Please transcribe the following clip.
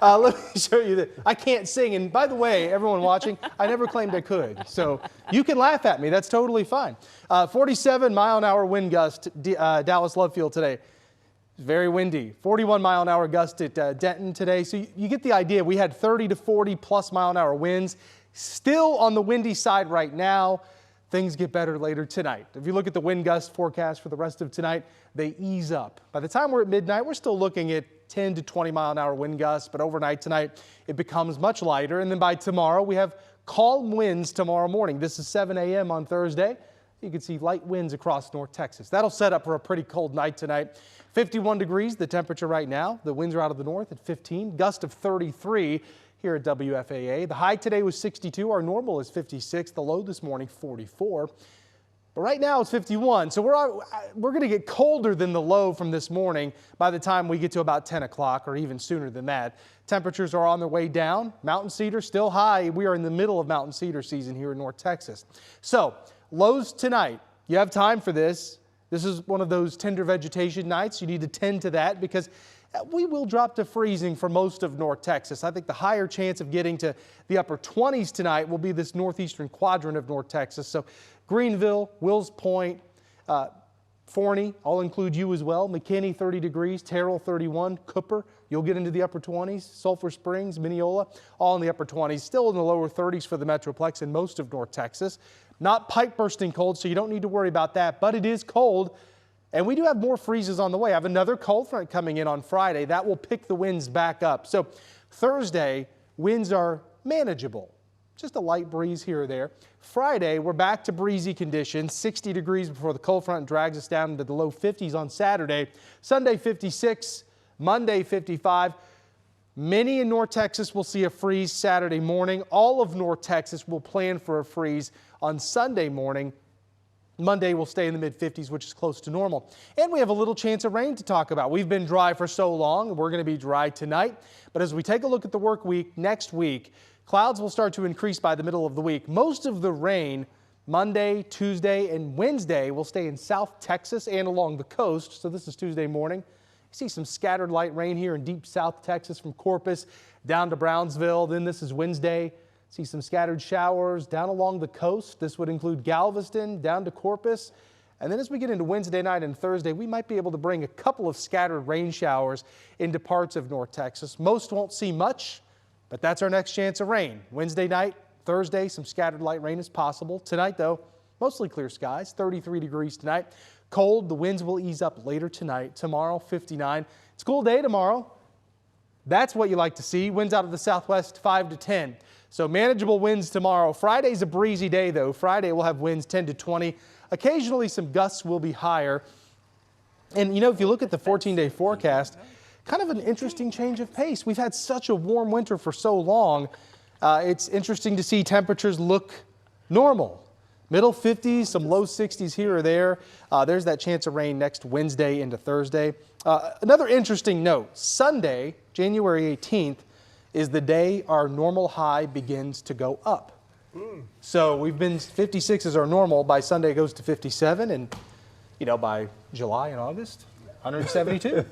Let me show you that. I can't sing. And by the way, everyone watching, I never claimed I could. So you can laugh at me. That's totally fine. 47-mile-an-hour wind gust, Dallas Love Field today. Very windy. 41-mile-an-hour gust at Denton today. So you get the idea. We had 30 to 40-plus mile-an-hour winds. Still on the windy side right now. Things get better later tonight. If you look at the wind gust forecast for the rest of tonight, they ease up. By the time we're at midnight, we're still looking at 10 to 20-mile-an-hour wind gusts, but overnight tonight, it becomes much lighter. And then by tomorrow, we have calm winds tomorrow morning. This is 7 a.m. on Thursday. You can see light winds across North Texas. That'll set up for a pretty cold night tonight. 51 degrees, the temperature right now. The winds are out of the north at 15, gust of 33 here at WFAA. The high today was 62. Our normal is 56. The low this morning, 44. But right now it's 51. So we're going to get colder than the low from this morning by the time we get to about 10 o'clock or even sooner than that. Temperatures are on their way down. Mountain cedar still high. We are in the middle of mountain cedar season here in North Texas. So lows tonight. You have time for this. This is one of those tender vegetation nights. You need to tend to that because we will drop to freezing for most of North Texas. I think the higher chance of getting to the upper 20s tonight will be this northeastern quadrant of North Texas. So Greenville, Wills Point, Forney, I'll include you as well. McKinney, 30 degrees, Terrell, 31, Cooper, you'll get into the upper 20s. Sulphur Springs, Mineola, all in the upper 20s. Still in the lower 30s for the Metroplex in most of North Texas. Not pipe bursting cold, so you don't need to worry about that, but it is cold. And we do have more freezes on the way. I have another cold front coming in on Friday. That will pick the winds back up. So Thursday, winds are manageable. Just a light breeze here or there. Friday, we're back to breezy conditions, 60 degrees before the cold front drags us down into the low 50s on Saturday. Sunday, 56. Monday, 55. Many in North Texas will see a freeze Saturday morning. All of North Texas will plan for a freeze on Sunday morning. Monday will stay in the mid-50s, which is close to normal. And we have a little chance of rain to talk about. We've been dry for so long, and we're going to be dry tonight. But as we take a look at the work week next week, clouds will start to increase by the middle of the week. Most of the rain Monday, Tuesday, and Wednesday will stay in South Texas and along the coast. So this is Tuesday morning. You see some scattered light rain here in deep South Texas from Corpus down to Brownsville. Then this is Wednesday. See some scattered showers down along the coast. This would include Galveston down to Corpus. And then as we get into Wednesday night and Thursday, we might be able to bring a couple of scattered rain showers into parts of North Texas. Most won't see much, but that's our next chance of rain. Wednesday night, Thursday, some scattered light rain is possible. Tonight, though, mostly clear skies, 33 degrees tonight. Cold, the winds will ease up later tonight. Tomorrow, 59. It's a cool day tomorrow. That's what you like to see. Winds out of the southwest, 5 to 10. So manageable winds tomorrow. Friday's a breezy day, though. Friday we'll have winds 10 to 20. Occasionally some gusts will be higher. And, you know, if you look at the 14-day forecast, kind of an interesting change of pace. We've had such a warm winter for so long. It's interesting to see temperatures look normal. Middle 50s, some low 60s here or there. There's that chance of rain next Wednesday into Thursday. Another interesting note, Sunday, January 18th, is the day our normal high begins to go up. So we've been 56 is our normal. By Sunday it goes to 57, and you know, by July and August, 172.